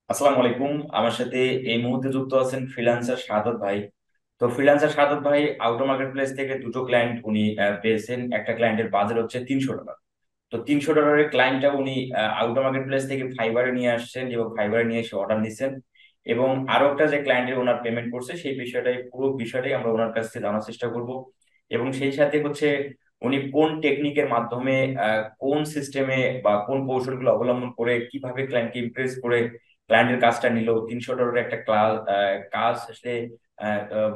আসসালামু আলাইকুম। আমার সাথে এই মুহূর্তে যুক্ত আছেন ফ্রিল্যান্সার শাহাদত ভাই। তো ফ্রিল্যান্সার শাহাদত ভাই আউটো মার্কেট প্লেস থেকে দুটো ক্লায়েন্ট উনি পেয়েছেন। একটা ক্লায়েন্টের বাজেট হচ্ছে $300। তো $300 ক্লায়েন্টটা উনি আউটো মার্কেট প্লেস থেকে ফাইবারে নিয়ে আসছেন এবং ফাইবারে নিয়ে এসে অর্ডার নিছেন। এবং আরো একটা যে ক্লায়েন্টের ওনার পেমেন্ট করছে সেই বিষয়টাই পুরো বিষয়টাই আমরা ওনার কাছ থেকে জানার চেষ্টা করব। এবং সেই সাথে হচ্ছে উনি কোন টেকনিকের মাধ্যমে কোন সিস্টেমে বা কোন কৌশলগুলো অবলম্বন করে কিভাবে ক্লায়েন্টকে ইমপ্রেস করে ক্লায়েন্টের কাজটা নিল। $300 একটা কাজ আসলে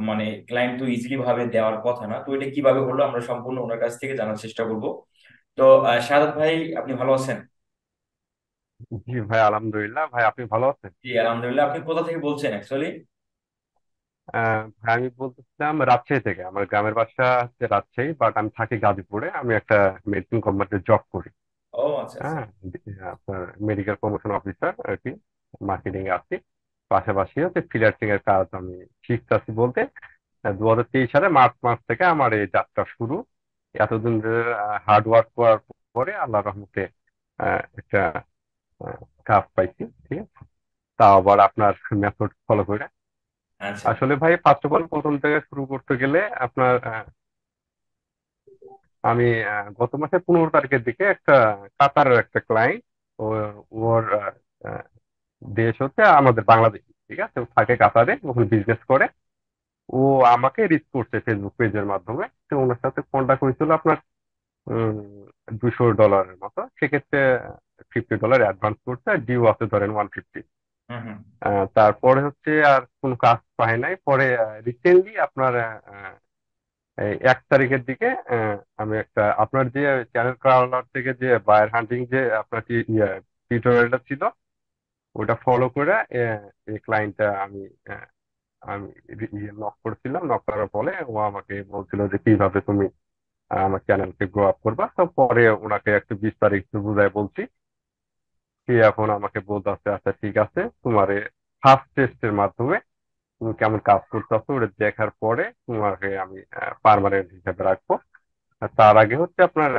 মানে ক্লায়েন্ট তো ইজিলি ভাবে দেওয়ার কথা না, তো এটা কিভাবে হলো আমরা সম্পূর্ণ ওনার কাছ থেকে জানার চেষ্টা করব। তো শাহাদ ভাই, আপনি ভালো আছেন? জি ভাই, আলহামদুলিল্লাহ। ভাই, আপনি ভালো আছেন? জি আলহামদুলিল্লাহ। আপনি কোথা থেকে বলছেন অ্যাকচুয়ালি? ভাই, আমি বলতেছিলাম রাজশাহী থেকে। আমার গ্রামের বাসা হচ্ছে রাজশাহী, বাট আমি থাকি গাজীপুরে। আমি একটা মেডিসিন কোম্পানিতে জব করি। ও আচ্ছা আচ্ছা। হ্যাঁ, আপনার মেডিকেল প্রমোশন অফিসার আর কি, মার্কেটিং এ আছি। পাশাপাশি হচ্ছে ফ্রিল্যান্সিং এর কাজ আমি শিখতেছি বলতে 2023 সালে মার্চ মাস থেকে আমার এই যাত্রা শুরু। এতদিন হার্ড ওয়ার্ক করার পরে আল্লাহ রহমতে একটা কাজ পাইছি, ঠিক আছে। তাও আবার আপনার মেথড ফলো করে। আচ্ছা। আসলে ভাই, ফার্স্ট অফ অল প্রথম থেকে শুরু করতে গেলে আপনার আমি গত মাসের 15 তারিখের দিকে একটা কাতারের একটা ক্লায়েন্ট, ওর আহ, দেশ হচ্ছে আমাদের বাংলাদেশ, ঠিক আছে। ও থাকে কাতারে, ওখানে বিজনেস করে। ও আমাকে রিচ করছে ফেসবুক পেজের মাধ্যমে। তো ওনার সাথে কন্ট্যাক্ট হয়েছিল আপনার $200 মতো। সেক্ষেত্রে $50 অ্যাডভান্স করছে, আর ডিউ আছে ধরেন 150। হুম হুম। তারপরে হচ্ছে আর কোনো কাজ পাই নাই। পরে রিসেন্টলি আপনার এই 1 তারিখের দিকে আমি একটা আপনার যে চ্যানেল ক্রাউলার থেকে যে বায়ার হান্টিং যে আপনার টিউটোরিয়ালটা ছিল, ওটা ফলো করে এই ক্লায়েন্টটা আহ, আমি নক করেছিলাম। নক করার ফলে ও আমাকে বলছিল যে কিভাবে তুমি আমার চ্যানেলকে গ্রো আপ করবা। তো পরে ওনাকে একটু বিস্তারিত বুঝাই বলছি। সে এখন আমাকে বলতেছে, আচ্ছা ঠিক আছে, তোমার ফার্স্ট টেস্টের মাধ্যমে তুমি কেমন কাজ করতেছো ওটা দেখার পরে তোমাকে আমি পার্মানেন্ট হিসেবে রাখবো। আর তার আগে হচ্ছে আপনার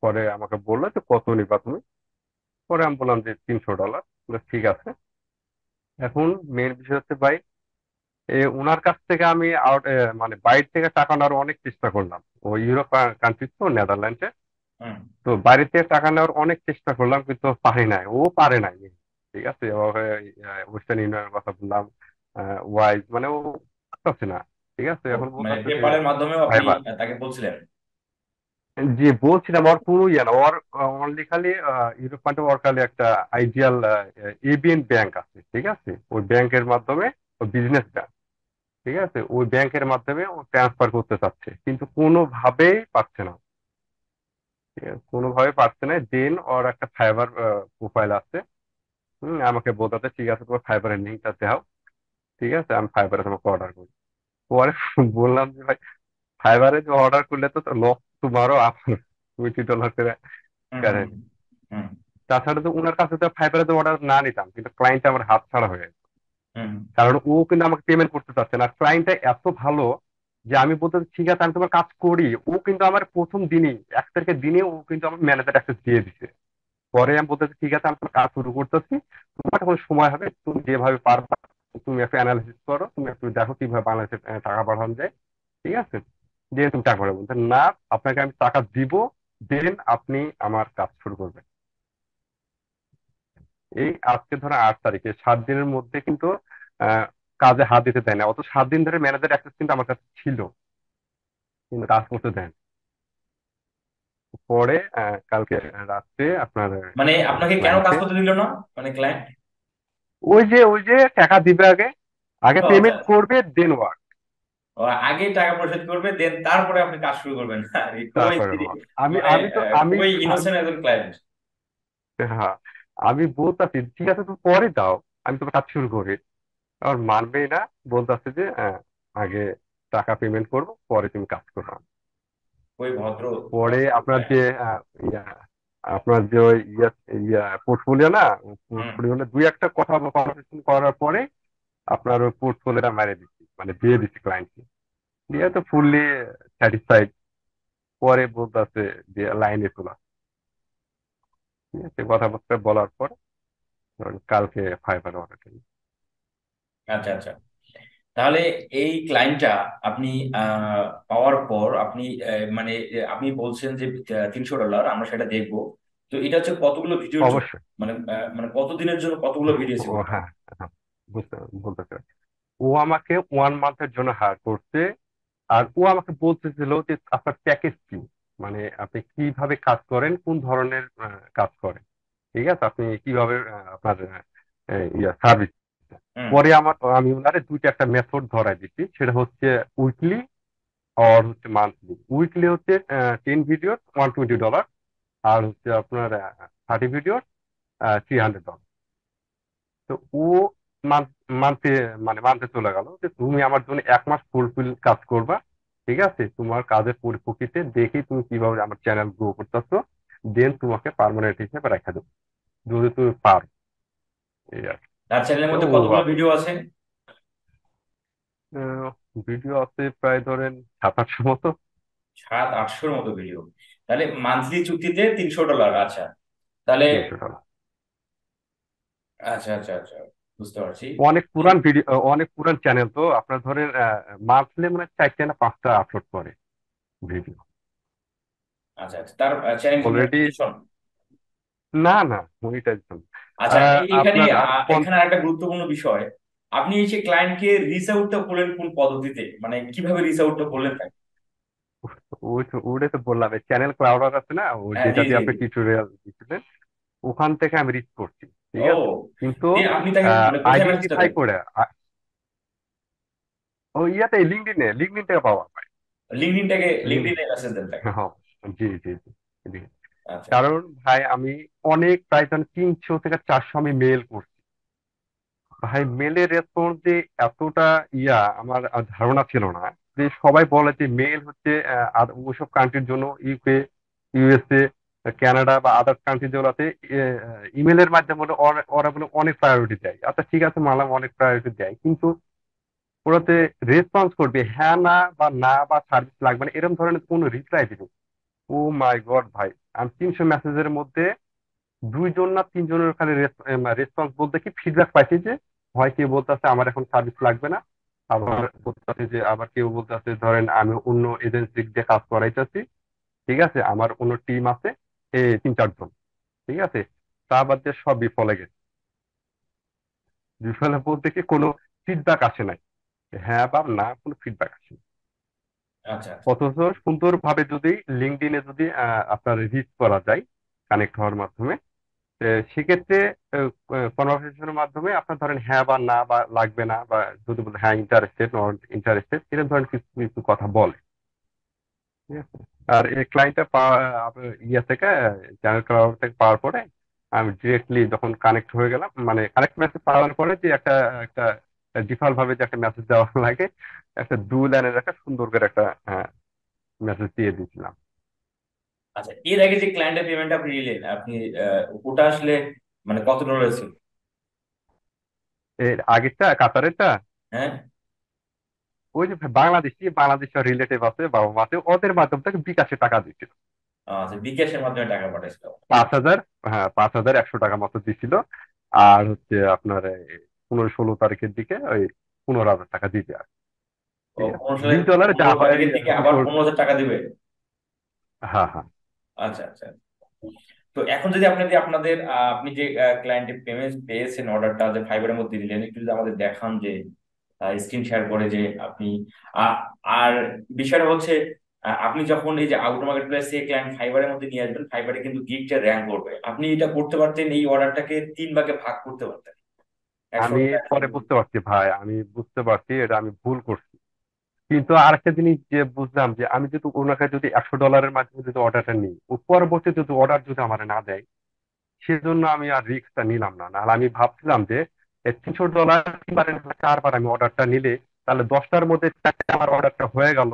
পরে আমাকে বললো যে কত নিবা তুমি। পরে আমি বললাম যে $300। ঠিক আছে। এখন মেন বিষয় হচ্ছে ভাই, ওনার কাছ থেকে আমি মানে বাইরে থেকে টাকা নেওয়ার অনেক চেষ্টা করলাম। ও ইউরোপ কান্ট্রি, তো নেদারল্যান্ডে। হুম। তো বাইরে থেকে টাকা নেওয়ার অনেক চেষ্টা করলাম, কিন্তু পারি নাই, ও পারে নাই। ঠিক আছে। ওয়েস্টার্ন ইউনিয়নের কথা বললাম, ওয়াইজ মানে ও পারছে না। ঠিক আছে, ও, এখন মানে বলতেছে যে পেপারের মাধ্যমেও আপনি ভাইবার, তাকে বলছিলেন? জি বলছিলাম, ওর পুরো ইয়ে না, ওর অনলি খালি ইউরোপ ফান্ডে ওর খালি একটা আইডিয়াল এবিএন ব্যাংক আছে, ঠিক আছে। ওই ব্যাংকের মাধ্যমে, ও বিজনেস ব্যাংক, ঠিক আছে, ওই ব্যাংকের মাধ্যমে ও ট্রান্সফার করতে চাচ্ছে, কিন্তু কোনোভাবেই পারছে না। ঠিক আছে, কোনোভাবে পারছে না। দেন ওর একটা ফাইবার প্রোফাইল আছে। আমাকে বলতে ঠিক আছে, তোমার ফাইবারের লিঙ্কটা দাও। ঠিক আছে, আমি ফাইবারে তোমাকে অর্ডার করি। পরে বললাম যে ভাই, ফাইবারে যে অর্ডার করলে তো লস তোমারও, আপনার $20 করে হুম হুম। কারেন্ট। হুম তাছাড়া তো ওনার কাছে তো ফাইবারে তো অর্ডার না নিতাম, কিন্তু ক্লায়েন্ট আমার হাত ছাড়া হয়ে গেছে। হুম। কারণ ও কিন্তু আমাকে পেমেন্ট করতে চাচ্ছে না। ক্লায়েন্টটা এত ভালো যে আমি বলতে ঠিক আছে, আমি তোমার কাজ করি। ও কিন্তু আমার প্রথম দিনই, 1 তারিখের দিনে ও কিন্তু আমার ম্যানেজার অ্যাক্সেস দিয়ে দিছে। পরে আমি বলতেছি ঠিক আছে, আমি তোমার কাজ শুরু করতেছি, তোমার যখন সময় হবে তুমি যেভাবে পারবা তুমি একটু অ্যানালিসিস করো, তুমি একটু দেখো কিভাবে বাংলাদেশে টাকা পাঠানো যায়। ঠিক আছে, দিয়ে তুমি টাকা পাঠাবো। বলতে না, আপনাকে আমি টাকা দিব, দেন আপনি আমার কাজ শুরু করবেন। এই আজকে ধরো 8 তারিখে, 7 দিনের মধ্যে কিন্তু আহ কাজে হাত দিতে দেয় না। অত 7 দিন ধরে ম্যানেজার অ্যাক্সেস কিন্তু আমার কাছে ছিল, কিন্তু কাজ করতে দেন। পরে কালকে রাত্রে আপনার মানে আপনাকে কেন কাজ ক্লায়েন্টকে করতে দিল না, মানে ক্লায়েন্ট? ওই যে টাকা দিবে আগে, আগে ও আচ্ছা পেমেন্ট আচ্ছা। করবে, দেন ওয়ার্ক। ও, আগে টাকা পরিশোধ করবে দেন তারপরে আপনি কাজ শুরু করবেন? আরে খুবই তারপরে work। আমি মানে আমি তো আমি খুবই আমি ইনোসেন্ট একজন ক্লায়েন্ট। হ্যাঁ, আমি বলতাছি ঠিক আছে তুমি পরে দাও, আমি তোমার কাজ শুরু করি। আর মানবেই না, বলতেছে যে আগে টাকা পেমেন্ট করবো, পরে তুমি কাজ করো। খুবই ভদ্র পরে ভদ্র আপনার ক্লায়েন্ট। যে ইয়া, আপনার যে ওই ইয়া পোর্টফোলিও না, হুম। পোর্টফোলিও দুই একটা কথা কনভারসেশন করার পরে আপনার ওই পোর্টফোলিওটা মেরে দিচ্ছি, মানে দিয়ে দিচ্ছি ক্লায়েন্টকে। দিয়ে তো ফুললি স্যাটিসফাইড। পরে বলতেছে যে লাইনে তোলা। ঠিক আছে, কথাবার্তা বলার পর ধরেন কালকে ফাইবার অর্ডার দিন। আচ্ছা আচ্ছা। তাহলে এই ক্লায়েন্টটা আপনি পাওয়ার পর আপনি মানে আপনি বলছেন যে $300 আমরা সেটা দেখবো। তো এটা হচ্ছে কতগুলো ভিডিওর জন্য, অবশ্যই। মানে কতদিনের জন্য কতগুলো ভিডিও ও সেভ করা? হ্যাঁ, হ্যাঁ, বুঝতে বলতে চাই। ও আমাকে 1 মান্থের জন্য হায়ার করছে। আর ও আমাকে বলতেছিল যে আপনার প্যাকেজ কি, মানে আপনি কিভাবে কাজ করেন, কোন ধরনের কাজ করেন, ঠিক আছে, আপনি কিভাবে আপনার সার্ভিস। হুম। পরে আমি ওনারে দুইটা একটা মেথড ধরাই দিচ্ছি, সেটা হচ্ছে উইকলি আর হচ্ছে মান্থলি। উইকলি হচ্ছে 10 ভিডিও $120, আর হচ্ছে আপনার 30 ভিডিও $300। তো ও মান্থে মানে মান্থে চলে গেল যে তুমি আমার জন্য 1 মাস ফুলফিল কাজ করবা, ঠিক আছে, তোমার কাজের পরিপ্রেক্ষিতে দেখি তুমি কিভাবে আমার চ্যানেল গ্রো করতেছো, দেন তোমাকে পার্মানেন্ট হিসেবে রেখে দেবো যদি তুমি পারো। এই আর কি। তার চ্যানেলের তো মধ্যে ও কতগুলো ভিডিও আছে? ভিডিও আছে প্রায় ধরেন 700-800 মতো। 700-800-র মতো ভিডিও। তাহলে মান্থলি চুক্তিতে $300। আচ্ছা। তাহলে 300। আচ্ছা আচ্ছা আচ্ছা, বুঝতে পারছি। অনেক পুরান ভিডিও, অনেক পুরান চ্যানেল, তো আপনার ধরেন মান্থলি মানে 4টা না 5টা আপলোড করে ভিডিও আচ্ছা আচ্ছা, তার চ্যানেল কি অলরেডি। মনিটাইজেশন? না না, মনিটাইজেশন। আচ্ছা, এখানে আপনার আর এখানে একটা গুরুত্বপূর্ণ বিষয়, আপনি এই যে ক্লায়েন্টকে রিচ আউটটা করলেন কোন পদ্ধতিতে, মানে কিভাবে রিচ আউটটা করলেন তাকে? ওটা তো বললাম, চ্যানেল ক্লাউডার আছে না, ও হ্যাঁ, জি যেটা দিয়ে জি আপনি জি। টিউটোরিয়াল দিচ্ছিলেন, ওখান থেকে আমি রিচ করছি, ঠিক ও, আছে। কিন্তু দিয়ে আপনি তাকে মানে কোথায় মেসেজটা আইডেন্টিফাই দেন? করে ও ইয়াতে লিঙ্কডিন থেকে পাওয়া যায়। লিঙ্কডইনে মেসেজ দেন তাকে? হ্যাঁ, জি জি জি জি। আচ্ছা আচ্ছা। কারণ ভাই আমি অনেক প্রায় ধরেন 300 থেকে 400 আমি মেল করছি। ভাই মেলের রেসপন্স যে এতটা আমার ধারণা ছিল না। যে সবাই বলে যে মেল হচ্ছে আর ওইসব কান্ট্রির জন্য, ইউকে, ইউএসএ, কানাডা বা আদার কান্ট্রি যেগুলোতে ইমেলের মাধ্যমে বলে ওরা বলে অনেক প্রায়োরিটি দেয়। আচ্ছা ঠিক আছে, মানলাম অনেক প্রায়োরিটি দেয়, কিন্তু ওরাতে রেসপন্স করবে হ্যাঁ না বা না বা সার্ভিস লাগবে না এরকম ধরনের কোনো রিপ্লাই দিবে। ও মাই গড ভাই, আমি 300 মেসেজের মধ্যে 2 জন না 3 জনের খালি রেসপন্স বলতে কি ফিডব্যাক পাইছি যে হয় কেউ বলতেছে আমার এখন সার্ভিস লাগবে না, আবার বলতেছে যে, আবার কেউ বলতেছে ধরেন আমি অন্য এজেন্সি দিয়ে কাজ করাইতেছি, ঠিক আছে, আমার অন্য টিম আছে 3-4 জন, ঠিক আছে, তা বাদ দিয়ে সব বিফলে গেছে। বিফলে বলতে কি কোনো ফিডব্যাক আসে নাই, হ্যাঁ বা না, কোনো ফিডব্যাক আসে নাই। আচ্ছা আচ্ছা। অথচ সুন্দরভাবে যদি লিঙ্কডইনে যদি আপনার রিচ করা যায় কানেক্ট হওয়ার মাধ্যমে, সেক্ষেত্রে কনভারসেশনের মাধ্যমে আপনার ধরেন হ্যাঁ বা না বা লাগবে না, বা যদি বলে হ্যাঁ ইন্টারেস্টেড নট ইন্টারেস্টেড এরকম ধরেন কিছু কিছু কথা বলে, ঠিক আছে। আর এই ক্লায়েন্টটা পাওয়া আপনার থেকে চ্যানেল ক্লাউড থেকে পাওয়ার পরে আমি ডিরেক্টলি যখন কানেক্ট হয়ে গেলাম, মানে কানেক্ট মেসেজ পাওয়ার পরে যে একটা একটা ডিফল্ট ভাবে যে একটা মেসেজ দেওয়া লাগে, একটা 2 লাইনের একটা সুন্দর করে একটা মেসেজ দিয়ে দিয়েছিলাম। আচ্ছা, এর আগে যে ক্লায়েন্টের পেমেন্ট আপনি নিলেন, আপনি ওটা আসলে মানে কত ডলার ছিল? এর আগেরটা কাতারেরটা, হ্যাঁ। ওই যে বাংলাদেশের রিলেটিভ আছে, বাবা মা আছে, ওদের মাধ্যম থেকে বিকাশে টাকা দিচ্ছিল। আচ্ছা, বিকাশের মাধ্যমে টাকা পাঠাইছিল। 5,000, হ্যাঁ 5,100 টাকা মতো দিছিল। আর হচ্ছে আপনার 15-16 তারিখের দিকে ওই 15,000 টাকা দিতে আর, ও, ঠিক আছে, 15 সালের $20 যা 15 হয় তারিখের দিকে আবার কিশোর। 15,000 টাকা দিবে? হ্যাঁ হ্যাঁ। আচ্ছা আচ্ছা। তো এখন যদি আপনাদের আপনি যে ক্লায়েন্টের পেমেন্ট পেয়েছেন, অর্ডারটা যে ফাইবারের মধ্যে দিলেন, একটু যদি আমাদের দেখান যে স্ক্রিন শেয়ার করে যে আপনি আহ, আর বিষয়টা হচ্ছে আপনি যখন এই যে আউট মার্কেট প্লেস থেকে ক্লায়েন্ট ফাইবারের মধ্যে নিয়ে আসবেন, ফাইবারে কিন্তু গিগটা র্যাঙ্ক করবে, আপনি এটা করতে পারতেন, এই অর্ডারটাকে 3 ভাগে ভাগ করতে পারতেন, একশো আমি ডলার একশো পরে বুঝতে পারছি ভাই, আমি বুঝতে পারছি এটা আমি ভুল করছি। কিন্তু আরেকটা জিনিস যে বুঝলাম, যে আমি যদি ওনাকে যদি $100 মাধ্যমে যদি অর্ডারটা নিই, ও পরবর্তী যদি অর্ডার যদি আমার না দেয়, সেজন্য আমি আর রিস্কটা নিলাম না। নাহলে আমি ভাবছিলাম যে $300 কিংবা 4বার আমি অর্ডারটা নিলে তাহলে 10টার মধ্যে 4টে আমার অর্ডারটা হয়ে গেল।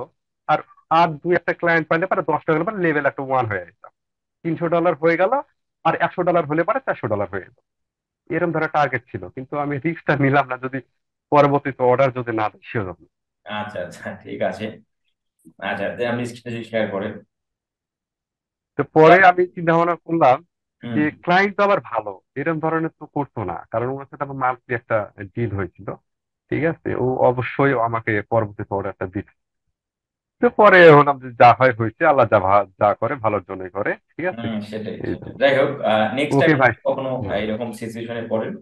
আর আর দুই একটা ক্লায়েন্ট পাইলে পরে 10টা গেলে পরে লেভেল একটা 1 হয়ে যেত, $300 হয়ে গেল। আর $100 হলে পরে $400 হয়ে যেত, এরকম ধরে টার্গেট ছিল, কিন্তু আমি রিস্কটা নিলাম না, যদি পরবর্তীতে অর্ডার যদি না দেয় সেজন্য। আচ্ছা আচ্ছা, ঠিক আছে। আচ্ছা, আপনি স্ক্রিনে শেয়ার করেন। তো পরে আমি চিন্তা ভাবনা করলাম হুম। যে ক্লায়েন্ট তো আবার ভালো, এরকম ধরনের তো করতো না, কারণ ওনার সাথে আমার মান্থলি একটা ডিল হয়েছিল। ঠিক আছে, ও অবশ্যই আমাকে পরবর্তীতে অর্ডারটা দিচ্ছে। তো পরে হলাম যে যা হয় হয়েছে, আল্লাহ যা করে ভালোর জন্যই করে, ঠিক আছে। হুম, সেটাই এই সেটাই, জন্য। যাই হোক, নেক্সট টাইম ওকে ভাই। কখনো হ্যাঁ, এরকম সিচুয়েশনে পড়েন,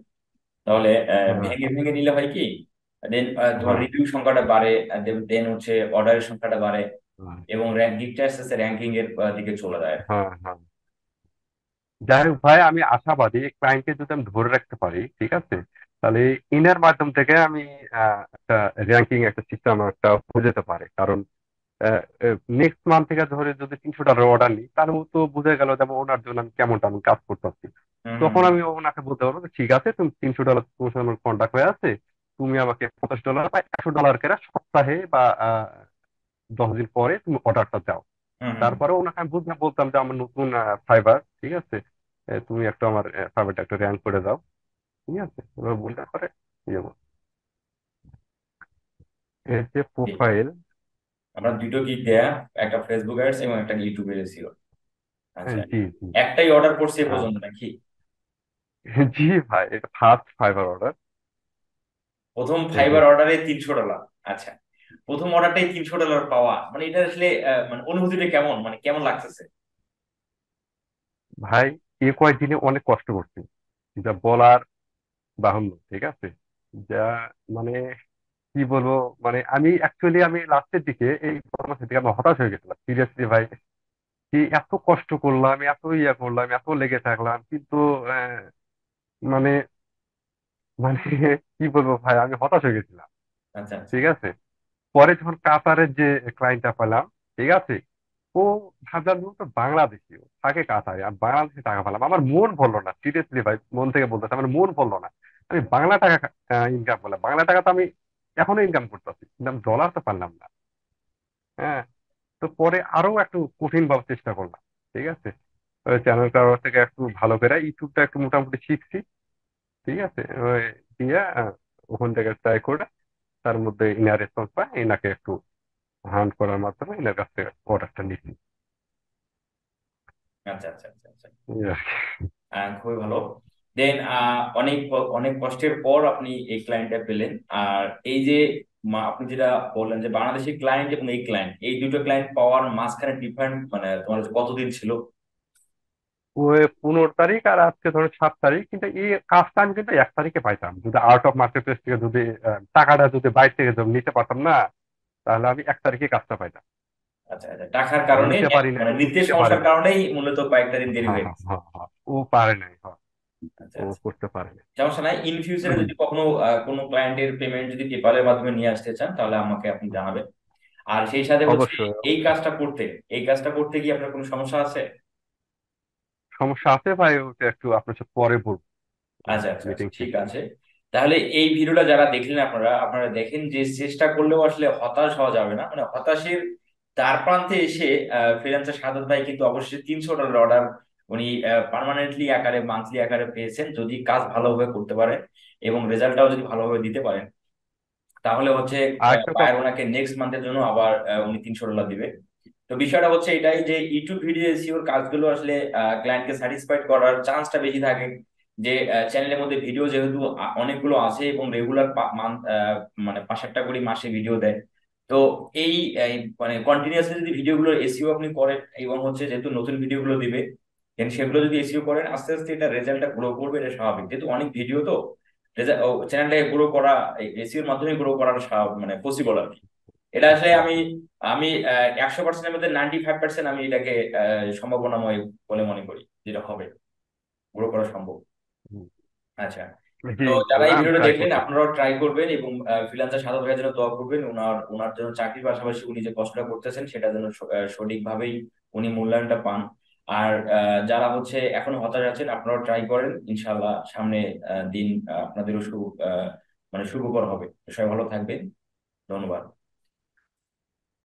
তাহলে হ্যাঁ, ভেঙে ভেঙে নিলে হয় কি, দেন তোমার হ্যাঁ, রিভিউ সংখ্যাটা বাড়ে, দেন হচ্ছে অর্ডারের সংখ্যাটা বাড়ে, হ্যাঁ, এবং গিফট আস্তে আস্তে র্যাঙ্কিং এর দিকে চলে যায়। হ্যাঁ, হ্যাঁ। যাই হোক ভাই, আমি আশাবাদী ক্লায়েন্টকে যদি আমি ধরে রাখতে পারি, ঠিক আছে, তাহলে ইনার মাধ্যম থেকে আমি একটা র্যাঙ্কিং একটা সিস্টেম একটা হয়ে যেতে পারে। কারণ নেক্সট মান্থ থেকে ধরে যদি $300 অর্ডার নিই, তাহলে ও তো বুঝে গেল যে ওনার জন্য আমি কেমন তেমন কাজ করতে পারছি। হুম হুম তখন হুম আমি ওনাকে বলতে পারবো যে, ঠিক আছে, তুমি $300 তোমার সাথে আমার কন্ট্যাক্ট হয়ে আছে, তুমি আমাকে $50 বা $100 করে সপ্তাহে বা 10 দিন পরে তুমি অর্ডারটা দাও। হুম হুম। তারপরে ওনাকে আমি বুঝতে বলতাম যে আমার নতুন ফাইবার, ঠিক আছে, তুমি একটু আমার ফাইবারটা একটু র্যাঙ্ক করে দাও। ঠিক আছে, এবার বলতে পারে ইয়ে বল, এর যে জি। প্রোফাইল। আমরা দুটো গিগ দেয়া, একটা ফেসবুক অ্যাডস এবং একটা ইউটিউবের এসিও। আচ্ছা, জি, জি। একটাই অর্ডার করছে এ আহ, পর্যন্ত নাকি? জি ভাই, এটা ফার্স্ট ফাইবার অর্ডার। প্রথম এই যে ফাইবার অর্ডারে $300। আচ্ছা, প্রথম অর্ডারটাই $300 পাওয়া, মানে এটা আসলে মানে অনুভূতিটা কেমন, মানে কেমন লাগতেছে? ভাই, কয়েকদিনে অনেক কষ্ট করছি, যা বলার বাহুল্য, ঠিক আছে। যা মানে কি বলবো, মানে আমি অ্যাকচুয়ালি আমি লাস্টের দিকে এই কর্মসূচি থেকে আমি হতাশ হয়ে গেছিলাম সিরিয়াসলি ভাই। কি এত কষ্ট করলাম, এত ইয়ে করলাম, এত লেগে থাকলাম, কিন্তু আহ, মানে মানে কি বলবো ভাই, আমি হতাশ হয়ে গেছিলাম। আচ্ছা আচ্ছা। ঠিক আছে, পরে যখন কাতারের যে ক্লায়েন্টটা পেলাম, ঠিক আছে, ও ভাবলাম ও তো বাংলাদেশি, ও থাকে কাতারে, আর বাংলাদেশে টাকা পেলাম, আমার মন ভরলো না, সিরিয়াসলি ভাই, মন থেকে বলতেছে, আমার মন ভরলো না। আমি বাংলা টাকা ইনকাম করলাম, বাংলা টাকা তো আমি এখনো ইনকাম করতেছি, কিন্তু আমি ডলার তো পারলাম না। হ্যাঁ। তো পরে আরো একটু কঠিন ভাবে চেষ্টা করলাম। ঠিক আছে, ওই চ্যানেল করার থেকে একটু ভালো করে ইউটিউবটা একটু মোটামুটি শিখছি। ঠিক আছে, ওই দিয়ে ওখান থেকে ট্রাই করে তার মধ্যে ইনার রেসপন্স পায়, এনাকে একটু হান্ট করার মাধ্যমে এনার কাছ থেকে অর্ডারটা নিচ্ছি। আচ্ছা আচ্ছা আচ্ছা আচ্ছা। এই আর কি। খুবই ভালো। দেন অনেক অনেক কষ্টের পর আপনি এই ক্লায়েন্টটা পেলেন। আর এই যে আপনি যেটা বললেন যে বাংলাদেশি ক্লায়েন্ট এবং এই ক্লায়েন্ট, এই দুটো ক্লায়েন্ট পাওয়ার মাঝখানে ডিফারেন্ট মানে তোমার হচ্ছে কতদিন ছিল? ওই 15 তারিখ আর আজকে ধরো 7 তারিখ, কিন্তু এই কাজটা আমি কিন্তু 1 তারিখে পাইতাম যদি আউট অফ মার্কেট প্লেস থেকে যদি টাকাটা যদি বাইরে থেকে যদি নিতে পারতাম না, তাহলে আমি 1 তারিখে কাজটা পাইতাম। আচ্ছা আচ্ছা, টাকার কারণে, নিতে পারি নাই, মানে ও নিতে দিতে পারে সমস্যার নাই। কারণেই মূলত কয়েকটা দিন দেরি হ্যাঁ, হয়ে হ্যাঁ, গেছে। হ্যাঁ, হ্যাঁ, ও পারে নাই, হ্যাঁ, আচ্ছা ও আচ্ছা, করতে পারে নাই। সমস্যা নাই। ইন ফিউচারে যদি কখনো কোনো ক্লায়েন্টের পেমেন্ট যদি পেপালের মাধ্যমে নিয়ে আসতে চান, তাহলে আমাকে আপনি জানাবেন। আর সেই সাথে হচ্ছে অবশ্যই, এই অবশ্যই। কাজটা করতে, এই কাজটা করতে গিয়ে আপনার কোনো সমস্যা আছে? সমস্যা আছে ভাই, ওটা একটু আপনার সাথে পরে বলবো, আচ্ছা আচ্ছা আচ্ছা, মিটিং ঠিক শেষে। আছে। তাহলে এই ভিডিওটা যারা দেখলেন, আপনারা আপনারা দেখেন যে চেষ্টা করলেও আসলে হতাশ হওয়া যাবে না, মানে হতাশের দ্বার প্রান্তে এসে ফ্রিল্যান্সার সাদত ভাই কিন্তু অবশ্যই $300 অর্ডার উনি পার্মানেন্টলি আকারে, মান্থলি আকারে পেয়েছেন, যদি কাজ ভালোভাবে করতে পারেন এবং রেজাল্টটাও যদি ভালোভাবে দিতে পারেন, তাহলে হচ্ছে আর একটা বায়ার কথা। ওনাকে নেক্সট মান্থের জন্য আবার উনি $300 দিবে। তো বিষয়টা হচ্ছে এটাই যে ইউটিউব ভিডিও এসইওর কাজগুলো আসলে ক্লায়েন্টকে স্যাটিসফাইড করার চান্সটা বেশি থাকে। যে চ্যানেলের মধ্যে ভিডিও যেহেতু অনেকগুলো আছে এবং রেগুলার মানে 5-8টা করে মাসে ভিডিও দেয়। তো এই মানে কন্টিনিউয়াসলি যদি ভিডিওগুলো এসইও আপনি করেন এবং হচ্ছে যেহেতু নতুন ভিডিওগুলো দিবে, দেন সেগুলো যদি এসইও করেন, আস্তে আস্তে এটা রেজাল্টটা গ্রো করবে, এটা স্বাভাবিক, যেহেতু অনেক ভিডিও তো চ্যানেলটাকে গ্রো করা, এসইওর মাধ্যমে গ্রো করার মানে পসিবল আর কি। এটা আসলে হুম, আমি হুম, আমি 100%-এর মধ্যে 95% আমি এটাকে সম্ভাবনাময় বলে মনে করি, যেটা হবে, গ্রো করা সম্ভব। হুম। আচ্ছা, জি তো যারা এই ইনশাল্লাহ, আমি ভিডিওটা ট্রাই দেখলেন, করতেছি। আপনারাও ট্রাই করবেন এবং ফ্রিল্যান্সার সাধক ভাইয়ের জন্য দোয়া করবেন। ওনার ওনার জন্য চাকরির পাশাপাশি উনি যে কষ্টটা করতেছেন সেটা যেন সঠিকভাবেই উনি মূল্যায়নটা পান। আর যারা হচ্ছে এখনো হতাশ আছেন, আপনারাও ট্রাই করেন, ইনশাল্লাহ সামনে দিন আপনাদেরও মানে শুভকর হবে। সবাই ভালো থাকবেন। ধন্যবাদ।